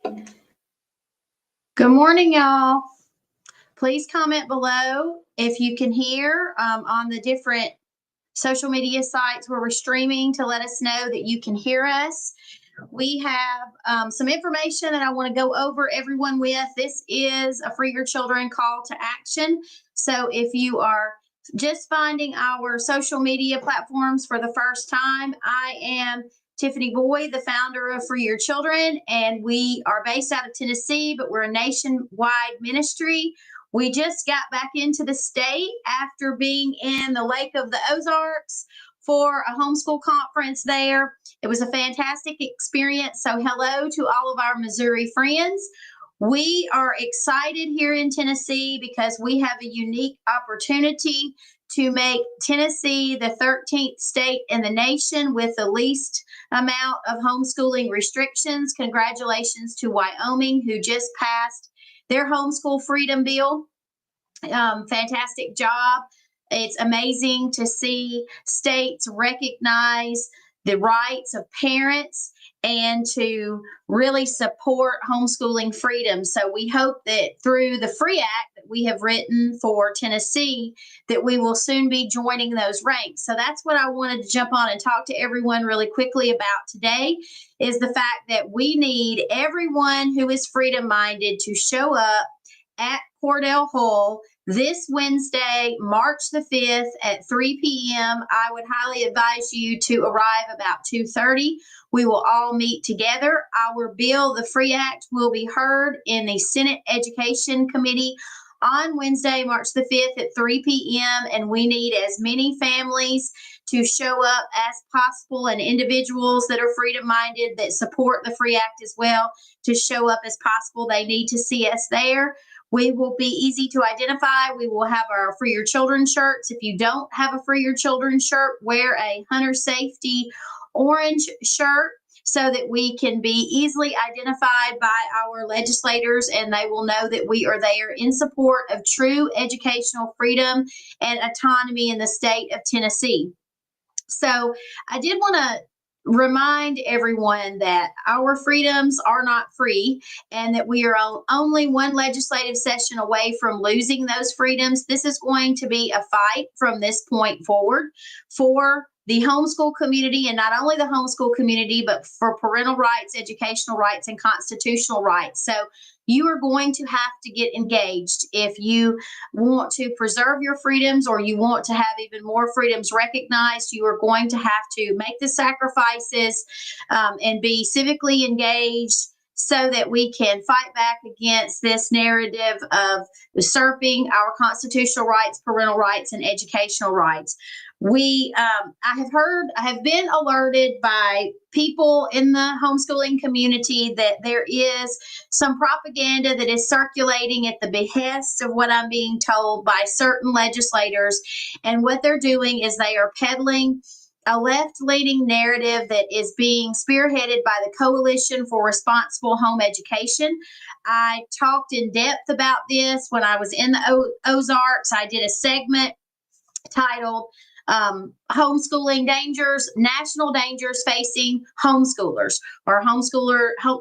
Good morning, y'all. Please comment below if you can hear on the different social media sites where we're streaming to let us know that you can hear us. We have some information that I want to go over everyone with. This is a Free Your Children call to action. So if you are just finding our social media platforms for the first time, I am Tiffany Boyd, the founder of Free Your Children, and we are based out of Tennessee, but we're a nationwide ministry. We just got back into the state after being in the Lake of the Ozarks for a homeschool conference there. It was a fantastic experience. So hello to all of our Missouri friends. We are excited here in Tennessee because we have a unique opportunity to make Tennessee the 13th state in the nation with the least amount of homeschooling restrictions. Congratulations to Wyoming, who just passed their homeschool freedom bill. Fantastic job. It's amazing to see states recognize the rights of parents and to really support homeschooling freedom. So we hope that through the FREE Act that we have written for Tennessee, that we will soon be joining those ranks. So that's what I wanted to jump on and talk to everyone really quickly about today, is the fact that we need everyone who is freedom-minded to show up at Cordell Hull this Wednesday, March the 5th at 3 p.m. I would highly advise you to arrive about 2:30. We will all meet together. Our bill, the FREE Act, will be heard in the Senate Education Committee on Wednesday, March the 5th at 3 p.m. And we need as many families to show up as possible, and individuals that are freedom-minded that support the FREE Act as well to show up as possible. They need to see us there. We will be easy to identify. We will have our Free Your Children shirts. If you don't have a Free Your Children shirt, wear a Hunter Safety orange shirt so that we can be easily identified by our legislators, and they will know that we are there in support of true educational freedom and autonomy in the state of Tennessee. So I did want to remind everyone that our freedoms are not free, and that we are only one legislative session away from losing those freedoms. This is going to be a fight from this point forward for the homeschool community, and not only the homeschool community, but for parental rights, educational rights, and constitutional rights. So you are going to have to get engaged if you want to preserve your freedoms, or you want to have even more freedoms recognized. You are going to have to make the sacrifices and be civically engaged so that we can fight back against this narrative of usurping our constitutional rights, parental rights, and educational rights. I have been alerted by people in the homeschooling community that there is some propaganda that is circulating at the behest of what I'm being told by certain legislators. And what they're doing is they are peddling a left-leaning narrative that is being spearheaded by the Coalition for Responsible Home Education. I talked in depth about this when I was in the Ozarks. I did a segment titled Homeschooling Dangers, National Dangers Facing Homeschoolers, or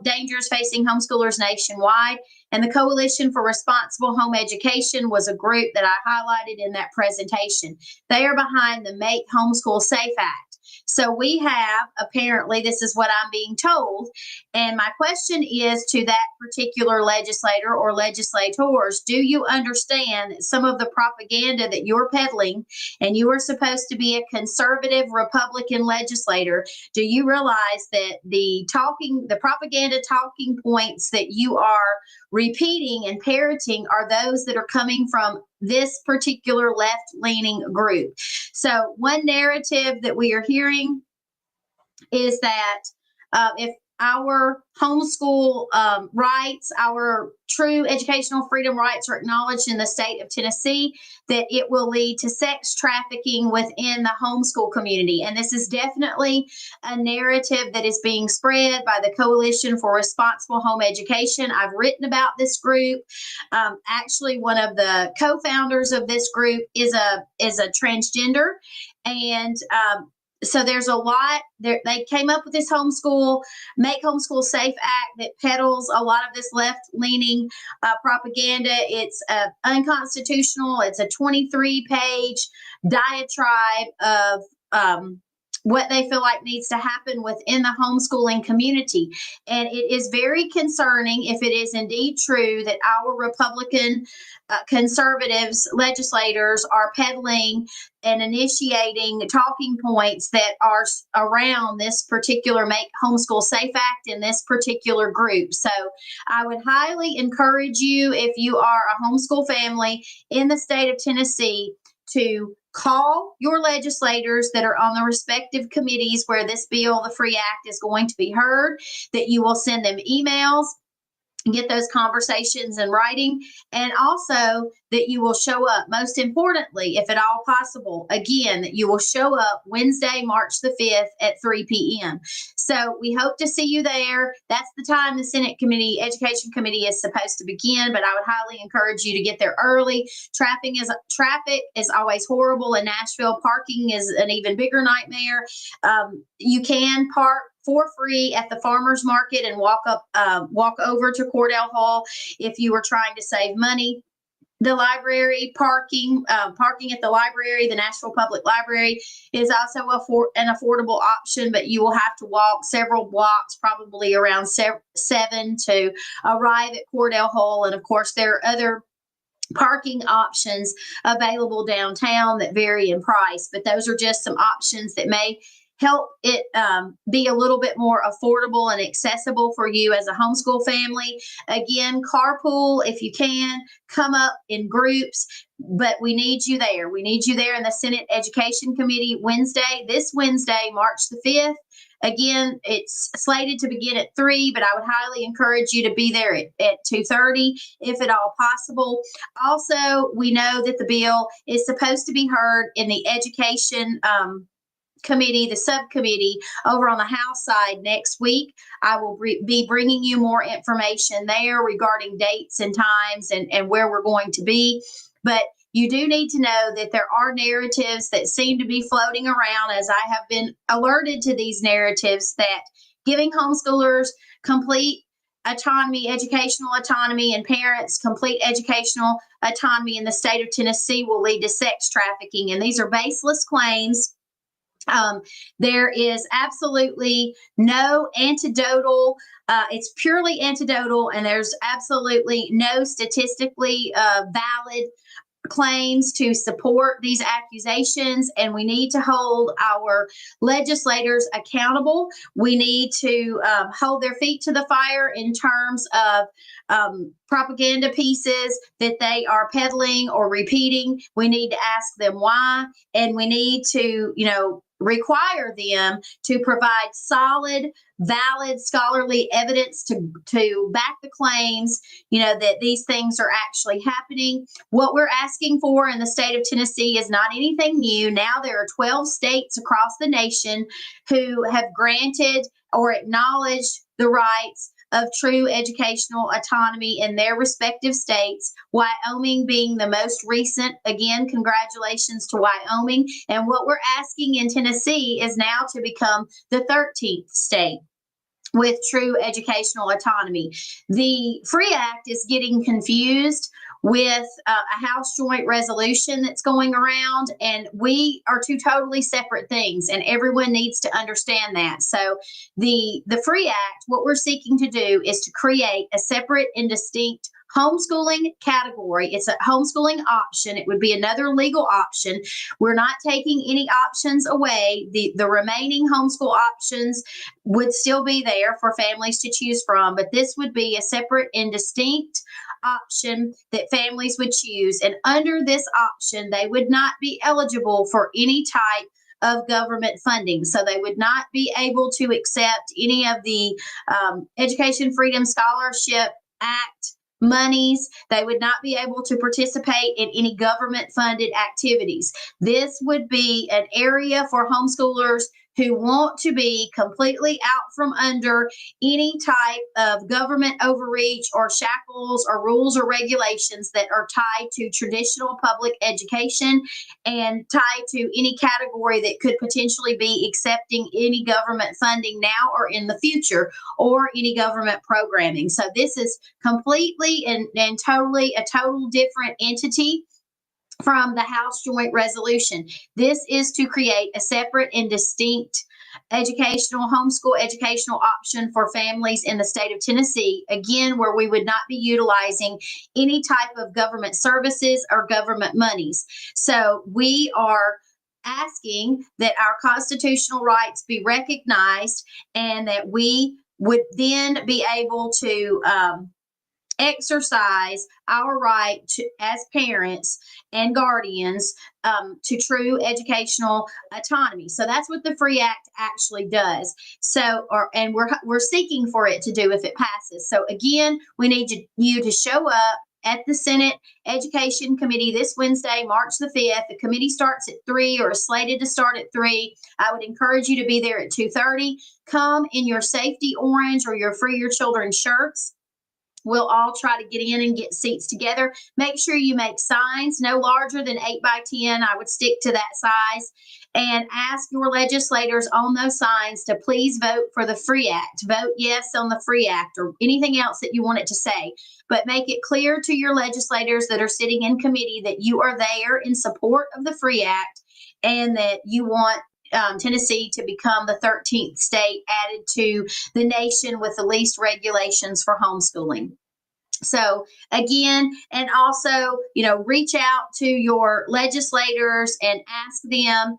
Dangers Facing Homeschoolers Nationwide. And the Coalition for Responsible Home Education was a group that I highlighted in that presentation. They are behind the Make Homeschool Safe Act. So we have, apparently, this is what I'm being told, and my question is to that particular legislator or legislators: do you understand that some of the propaganda that you're peddling, and you are supposed to be a conservative Republican legislator, do you realize that the propaganda talking points that you are repeating and parroting are those that are coming from this particular left-leaning group? So one narrative that we are hearing is that if our homeschool rights, our true educational freedom rights, are acknowledged in the state of Tennessee, that it will lead to sex trafficking within the homeschool community. And this is definitely a narrative that is being spread by the Coalition for Responsible Home Education. I've written about this group. Actually, one of the co-founders of this group is a transgender, and so there's a lot there. They came up with this Make Homeschool Safe Act that peddles a lot of this left-leaning propaganda. It's unconstitutional. It's a 23-page diatribe of what they feel like needs to happen within the homeschooling community. And it is very concerning if it is indeed true that our Republican conservatives legislators are peddling and initiating talking points that are around this particular Make Homeschool Safe Act in this particular group. So I would highly encourage you, if you are a homeschool family in the state of Tennessee, to call your legislators that are on the respective committees where this bill, the FREE Act, is going to be heard, that you will send them emails and get those conversations in writing, and also that you will show up, most importantly, if at all possible, again, that you will show up Wednesday, March the 5th at 3 p.m. So we hope to see you there. That's the time the Senate Education Committee is supposed to begin, but I would highly encourage you to get there early. Traffic is always horrible in Nashville. Parking is an even bigger nightmare. You can park for free at the farmers market and walk over to Cordell Hall if you were trying to save money. The library parking at the library, the Nashville Public Library, is also an affordable option, but you will have to walk several blocks, probably around 7, to arrive at Cordell Hall. And of course, there are other parking options available downtown that vary in price, but those are just some options that may help it be a little bit more affordable and accessible for you as a homeschool family. Again, carpool if you can, come up in groups, but we need you there. We need you there in the Senate Education Committee this Wednesday, March the 5th. Again, it's slated to begin at 3, but I would highly encourage you to be there at 2:30, if at all possible. Also, we know that the bill is supposed to be heard in the Education Committee, the subcommittee over on the House side next week. I will be bringing you more information there regarding dates and times and where we're going to be. But you do need to know that there are narratives that seem to be floating around, as I have been alerted to these narratives, that giving homeschoolers complete autonomy, educational autonomy, and parents complete educational autonomy in the state of Tennessee will lead to sex trafficking. And these are baseless claims. There is absolutely no anecdotal, it's purely anecdotal, and there's absolutely no statistically valid claims to support these accusations, and we need to hold our legislators accountable. We need to hold their feet to the fire in terms of propaganda pieces that they are peddling or repeating. We need to ask them why, and we need to, require them to provide solid, valid, scholarly evidence to back the claims, that these things are actually happening. What we're asking for in the state of Tennessee is not anything new. Now there are 12 states across the nation who have granted or acknowledged the rights of true educational autonomy in their respective states, Wyoming being the most recent. Again, congratulations to Wyoming. And what we're asking in Tennessee is now to become the 13th state with true educational autonomy. The FREE Act is getting confused with a House Joint Resolution that's going around, and we are two totally separate things, and everyone needs to understand that. So the FREE Act, what we're seeking to do is to create a separate and distinct homeschooling category. It's a homeschooling option. It would be another legal option. We're not taking any options away. The remaining homeschool options would still be there for families to choose from, but this would be a separate and distinct option that families would choose. And under this option, they would not be eligible for any type of government funding. So they would not be able to accept any of the Education Freedom Scholarship Act monies. They would not be able to participate in any government funded activities. This would be an area for homeschoolers who want to be completely out from under any type of government overreach or shackles or rules or regulations that are tied to traditional public education and tied to any category that could potentially be accepting any government funding now or in the future, or any government programming. So this is completely and totally a total different entity from the House Joint Resolution. This is to create a separate and distinct homeschool educational option for families in the state of Tennessee, again, where we would not be utilizing any type of government services or government monies. So we are asking that our constitutional rights be recognized and that we would then be able to exercise our right to, as parents and guardians, to true educational autonomy. So that's what the Free Act actually does. So, and we're seeking for it to do if it passes. So again, we need you to show up at the Senate Education Committee this Wednesday, March the 5th. The committee starts at 3 or is slated to start at 3. I would encourage you to be there at 2:30. Come in your safety orange or your Free Your Children shirts. We'll all try to get in and get seats together. Make sure you make signs no larger than 8 by 10. I would stick to that size. And ask your legislators on those signs to please vote for the Free Act. Vote yes on the Free Act or anything else that you want it to say. But make it clear to your legislators that are sitting in committee that you are there in support of the Free Act and that you want Tennessee to become the 13th state added to the nation with the least regulations for homeschooling. So again, and also, reach out to your legislators and ask them,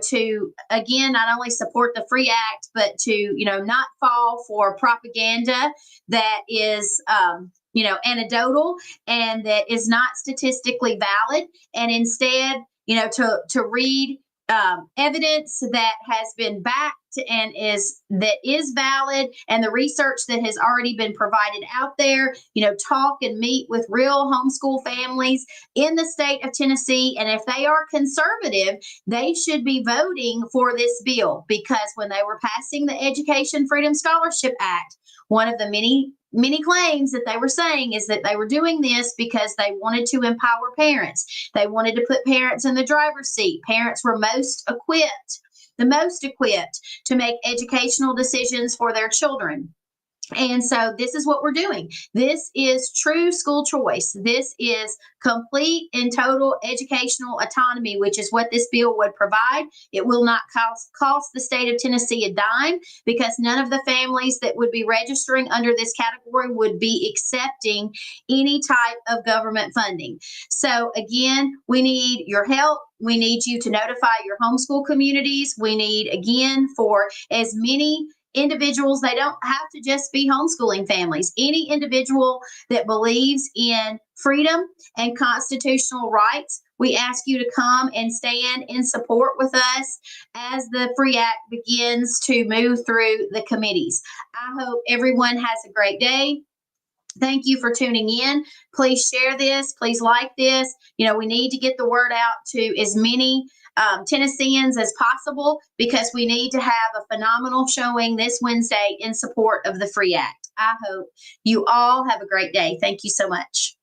to, again, not only support the Free Act, but to, not fall for propaganda that is, anecdotal and that is not statistically valid. And instead, to read evidence that has been backed and is valid, and the research that has already been provided out there. Talk and meet with real homeschool families in the state of Tennessee, and if they are conservative, they should be voting for this bill, because when they were passing the Education Freedom Scholarship Act, one of the many claims that they were saying is that they were doing this because they wanted to empower parents. They wanted to put parents in the driver's seat. Parents were the most equipped to make educational decisions for their children. And so this is what we're doing. This is true school choice. This is complete and total educational autonomy, which is what this bill would provide. It will not cost the state of Tennessee a dime, because none of the families that would be registering under this category would be accepting any type of government funding. So again, we need your help. We need you to notify your homeschool communities. We need, again, for as many individuals, they don't have to just be homeschooling families. Any individual that believes in freedom and constitutional rights, we ask you to come and stand in support with us as the Free Act begins to move through the committees. I hope everyone has a great day. Thank you for tuning in. Please share this. Please like this. We need to get the word out to as many Tennesseans as possible, because we need to have a phenomenal showing this Wednesday in support of the Free Act. I hope you all have a great day. Thank you so much.